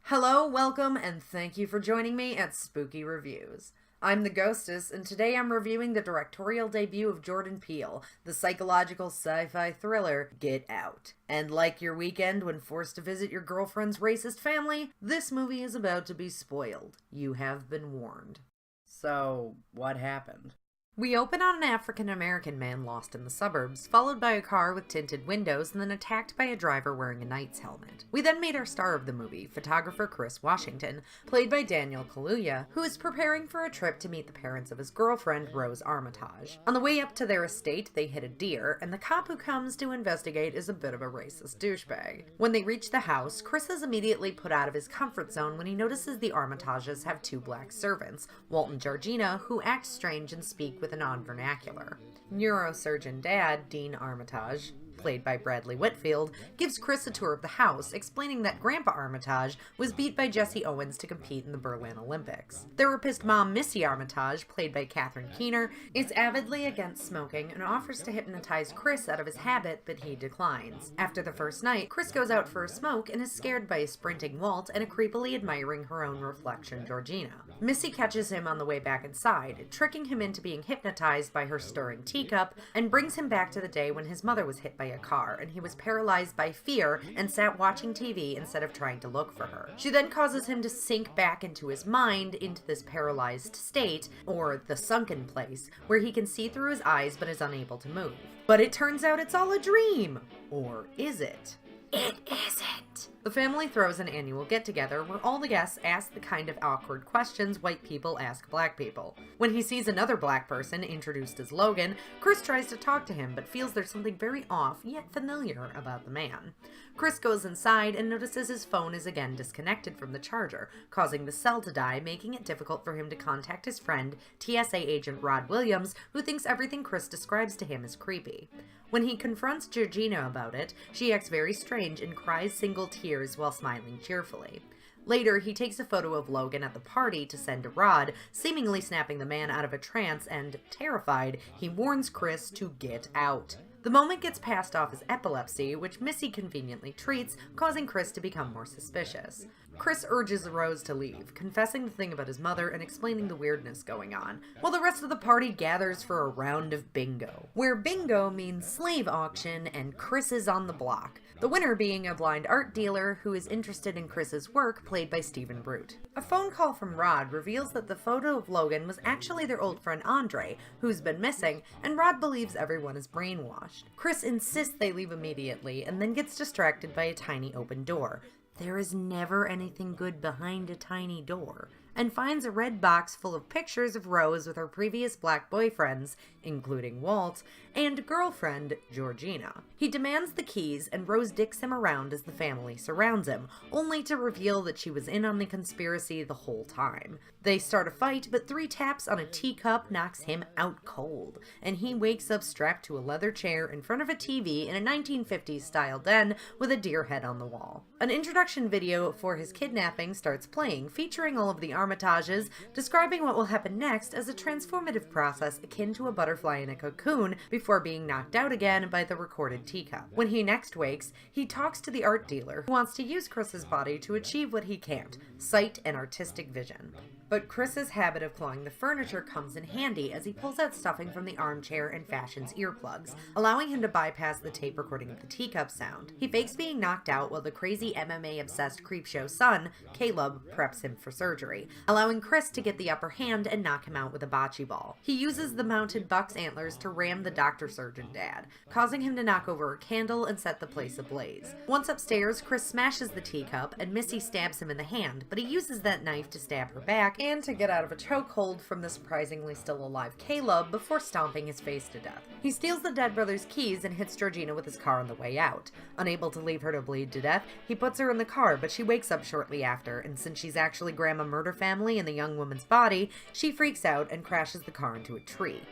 Hello, welcome, and thank you for joining me at Spooky Reviews. I'm the Ghostess, and today I'm reviewing the directorial debut of Jordan Peele, the psychological sci-fi thriller Get Out. And like your weekend when forced to visit your girlfriend's racist family, this movie is about to be spoiled. You have been warned. So, what happened? We open on an African-American man lost in the suburbs, followed by a car with tinted windows and then attacked by a driver wearing a knight's helmet. We then meet our star of the movie, photographer Chris Washington, played by Daniel Kaluuya, who is preparing for a trip to meet the parents of his girlfriend, Rose Armitage. On the way up to their estate, they hit a deer, and the cop who comes to investigate is a bit of a racist douchebag. When they reach the house, Chris is immediately put out of his comfort zone when he notices the Armitages have two black servants, Walt and Georgina, who act strange and speak with a non-vernacular. Neurosurgeon dad, Dean Armitage, played by Bradley Whitfield, gives Chris a tour of the house, explaining that Grandpa Armitage was beat by Jesse Owens to compete in the Berlin Olympics. Therapist mom Missy Armitage, played by Catherine Keener, is avidly against smoking and offers to hypnotize Chris out of his habit, but he declines. After the first night, Chris goes out for a smoke and is scared by a sprinting Walt and a creepily admiring her own reflection, Georgina. Missy catches him on the way back inside, tricking him into being hypnotized by her stirring teacup, and brings him back to the day when his mother was hit by a car and he was paralyzed by fear and sat watching TV instead of trying to look for her. She then causes him to sink back into his mind into this paralyzed state, or the sunken place, where he can see through his eyes but is unable to move. But it turns out it's all a dream! Or is it? It isn't! The family throws an annual get-together where all the guests ask the kind of awkward questions white people ask black people. When he sees another black person, introduced as Logan, Chris tries to talk to him but feels there's something very off yet familiar about the man. Chris goes inside and notices his phone is again disconnected from the charger, causing the cell to die, making it difficult for him to contact his friend, TSA agent Rod Williams, who thinks everything Chris describes to him is creepy. When he confronts Georgina about it, she acts very strange and cries single tears while smiling cheerfully. Later, he takes a photo of Logan at the party to send to Rod, seemingly snapping the man out of a trance, and, terrified, he warns Chris to get out. The moment gets passed off as epilepsy, which Missy conveniently treats, causing Chris to become more suspicious. Chris urges Rose to leave, confessing the thing about his mother and explaining the weirdness going on, while the rest of the party gathers for a round of bingo, where bingo means slave auction and Chris is on the block, the winner being a blind art dealer who is interested in Chris's work, played by Stephen Brute. A phone call from Rod reveals that the photo of Logan was actually their old friend Andre, who's been missing, and Rod believes everyone is brainwashed. Chris insists they leave immediately and then gets distracted by a tiny open door. There is never anything good behind a tiny door, and finds a red box full of pictures of Rose with her previous black boyfriends, including Walt, and girlfriend Georgina. He demands the keys, and Rose dicks him around as the family surrounds him, only to reveal that she was in on the conspiracy the whole time. They start a fight, but 3 taps on a teacup knocks him out cold, and he wakes up strapped to a leather chair in front of a TV in a 1950s style den with a deer head on the wall. An introduction video for his kidnapping starts playing, featuring all of the Armitages, describing what will happen next as a transformative process akin to a butterfly in a cocoon before being knocked out again by the recorded teacup. When he next wakes, he talks to the art dealer who wants to use Chris's body to achieve what he can't, sight and artistic vision. But Chris's habit of clawing the furniture comes in handy as he pulls out stuffing from the armchair and fashions earplugs, allowing him to bypass the tape recording of the teacup sound. He fakes being knocked out while the crazy MMA-obsessed creepshow son, Caleb, preps him for surgery, allowing Chris to get the upper hand and knock him out with a bocce ball. He uses the mounted buck's antlers to ram the doctor-surgeon dad, causing him to knock over a candle and set the place ablaze. Once upstairs, Chris smashes the teacup and Missy stabs him in the hand, but he uses that knife to stab her back and to get out of a chokehold from the surprisingly still alive Caleb before stomping his face to death. He steals the dead brother's keys and hits Georgina with his car on the way out. Unable to leave her to bleed to death, he puts her in the car, but she wakes up shortly after, and since she's actually Grandma Murder Family in the young woman's body, she freaks out and crashes the car into a tree.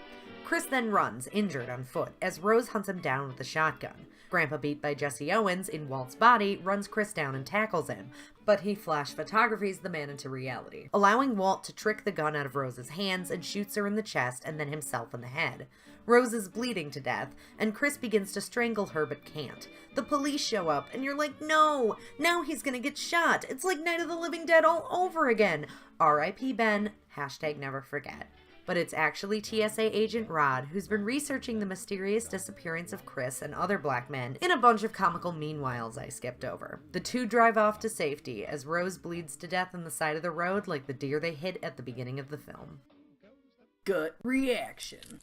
Chris then runs, injured on foot, as Rose hunts him down with a shotgun. Grandpa beat by Jesse Owens in Walt's body runs Chris down and tackles him, but he flash photographies the man into reality, allowing Walt to trick the gun out of Rose's hands and shoots her in the chest and then himself in the head. Rose is bleeding to death, and Chris begins to strangle her but can't. The police show up, and you're like, no! Now he's gonna get shot! It's like Night of the Living Dead all over again! R.I.P. Ben, #never forget. But it's actually TSA agent Rod, who's been researching the mysterious disappearance of Chris and other black men in a bunch of comical meanwhiles I skipped over. The two drive off to safety as Rose bleeds to death on the side of the road like the deer they hit at the beginning of the film. Gut reaction.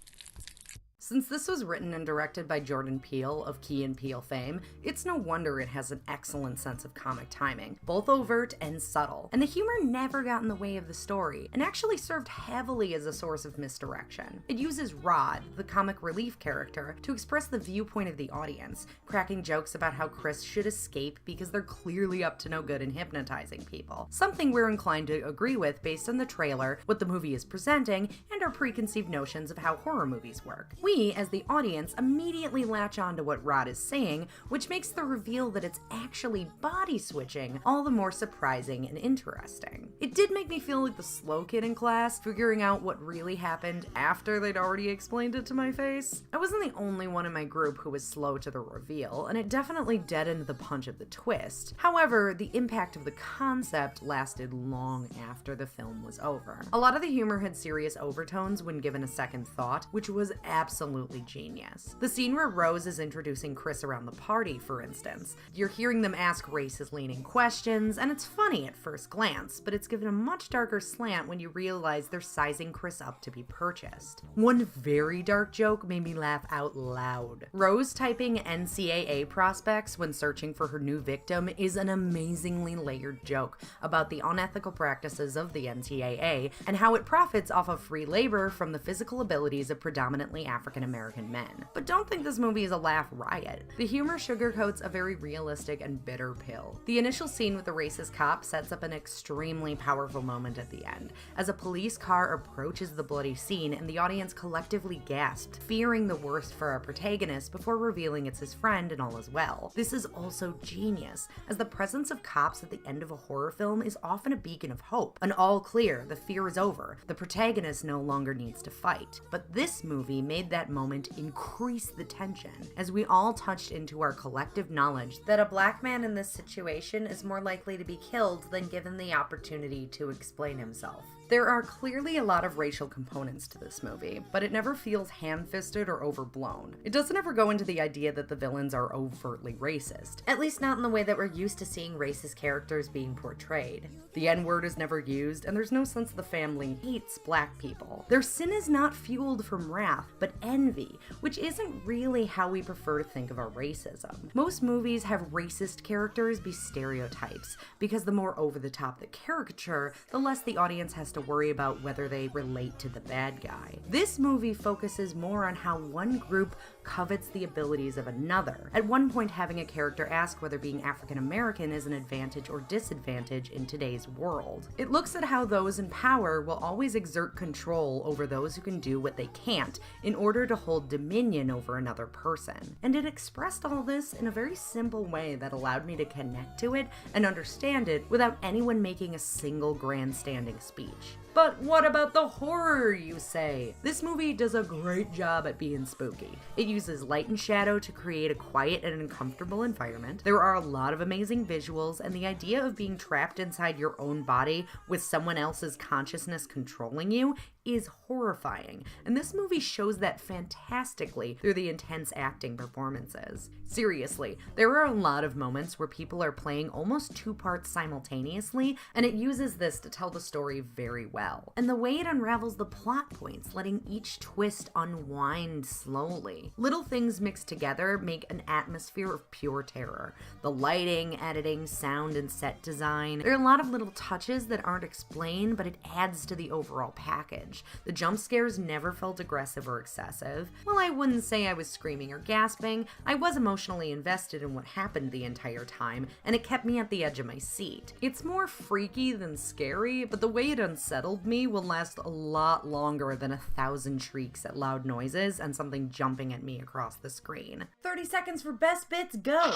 Since this was written and directed by Jordan Peele of Key and Peele fame, it's no wonder it has an excellent sense of comic timing, both overt and subtle, and the humor never got in the way of the story, and actually served heavily as a source of misdirection. It uses Rod, the comic relief character, to express the viewpoint of the audience, cracking jokes about how Chris should escape because they're clearly up to no good in hypnotizing people, something we're inclined to agree with based on the trailer, what the movie is presenting, and our preconceived notions of how horror movies work. We, as the audience, immediately latch on to what Rod is saying, which makes the reveal that it's actually body switching all the more surprising and interesting. It did make me feel like the slow kid in class, figuring out what really happened after they'd already explained it to my face. I wasn't the only one in my group who was slow to the reveal, and it definitely deadened the punch of the twist. However, the impact of the concept lasted long after the film was over. A lot of the humor had serious overtones when given a second thought, which was absolutely genius. The scene where Rose is introducing Chris around the party, for instance. You're hearing them ask racist-leaning questions, and it's funny at first glance, but it's given a much darker slant when you realize they're sizing Chris up to be purchased. One very dark joke made me laugh out loud. Rose typing NCAA prospects when searching for her new victim is an amazingly layered joke about the unethical practices of the NCAA and how it profits off of free labor from the physical abilities of predominantly African-American men. But don't think this movie is a laugh riot. The humor sugarcoats a very realistic and bitter pill. The initial scene with the racist cop sets up an extremely powerful moment at the end, as a police car approaches the bloody scene and the audience collectively gasped, fearing the worst for our protagonist before revealing it's his friend and all is well. This is also genius, as the presence of cops at the end of a horror film is often a beacon of hope. An all clear, the fear is over, the protagonist no longer needs to fight. But this movie made that moment increase the tension, as we all touched into our collective knowledge that a black man in this situation is more likely to be killed than given the opportunity to explain himself. There are clearly a lot of racial components to this movie, but it never feels ham-fisted or overblown. It doesn't ever go into the idea that the villains are overtly racist, at least not in the way that we're used to seeing racist characters being portrayed. The N-word is never used, and there's no sense the family hates black people. Their sin is not fueled from wrath, but envy, which isn't really how we prefer to think of our racism. Most movies have racist characters be stereotypes, because the more over-the-top the caricature, the less the audience has to worry about whether they relate to the bad guy. This movie focuses more on how one group covets the abilities of another, at one point having a character ask whether being African American is an advantage or disadvantage in today's world. It looks at how those in power will always exert control over those who can do what they can't in order to hold dominion over another person. And it expressed all this in a very simple way that allowed me to connect to it and understand it without anyone making a single grandstanding speech. But what about the horror, you say? This movie does a great job at being spooky. It uses light and shadow to create a quiet and uncomfortable environment. There are a lot of amazing visuals, and the idea of being trapped inside your own body with someone else's consciousness controlling you is horrifying, and this movie shows that fantastically through the intense acting performances. Seriously, there are a lot of moments where people are playing almost two parts simultaneously, and it uses this to tell the story very well. And the way it unravels the plot points, letting each twist unwind slowly. Little things mixed together make an atmosphere of pure terror. The lighting, editing, sound, and set design. There are a lot of little touches that aren't explained, but it adds to the overall package. The jump scares never felt aggressive or excessive. While I wouldn't say I was screaming or gasping, I was emotionally invested in what happened the entire time, and it kept me at the edge of my seat. It's more freaky than scary, but the way it unsettles unsettled me will last a lot longer than 1,000 shrieks at loud noises and something jumping at me across the screen. 30 seconds for best bits, go!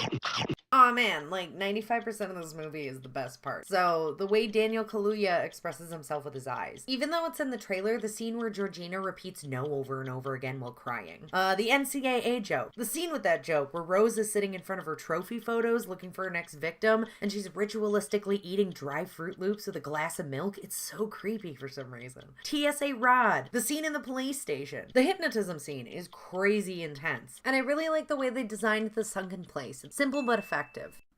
Aw man, like 95% of this movie is the best part. So, the way Daniel Kaluuya expresses himself with his eyes. Even though it's in the trailer, the scene where Georgina repeats no over and over again while crying. The NCAA joke. The scene with that joke where Rose is sitting in front of her trophy photos looking for her next victim, and she's ritualistically eating dry Fruit Loops with a glass of milk. It's so creepy for some reason. TSA Rod. The scene in the police station. The hypnotism scene is crazy intense. And I really like the way they designed the sunken place. It's simple but effective.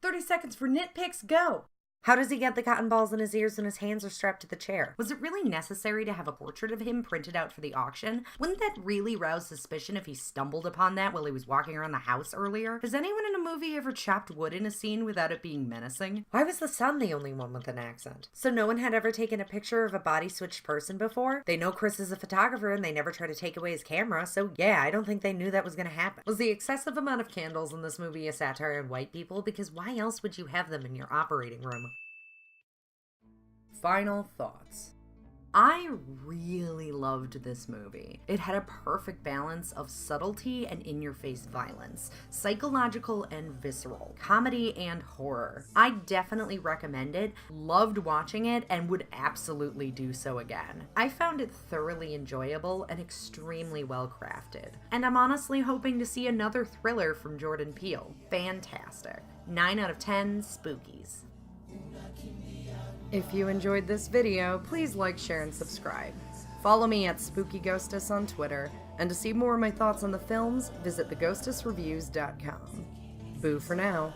30 seconds for nitpicks, go! How does he get the cotton balls in his ears when his hands are strapped to the chair? Was it really necessary to have a portrait of him printed out for the auction? Wouldn't that really rouse suspicion if he stumbled upon that while he was walking around the house earlier? Has anyone in a movie ever chopped wood in a scene without it being menacing? Why was the son the only one with an accent? So no one had ever taken a picture of a body-switched person before? They know Chris is a photographer and they never try to take away his camera, so yeah, I don't think they knew that was gonna happen. Was the excessive amount of candles in this movie a satire on white people? Because why else would you have them in your operating room? Final thoughts. I really loved this movie. It had a perfect balance of subtlety and in-your-face violence, psychological and visceral, comedy and horror. I definitely recommend it, loved watching it, and would absolutely do so again. I found it thoroughly enjoyable and extremely well crafted. And I'm honestly hoping to see another thriller from Jordan Peele. Fantastic. 9 out of 10 spookies. If you enjoyed this video, please like, share, and subscribe. Follow me at Spooky Ghostess on Twitter, and to see more of my thoughts on the films, visit theghostessreviews.com. Boo for now.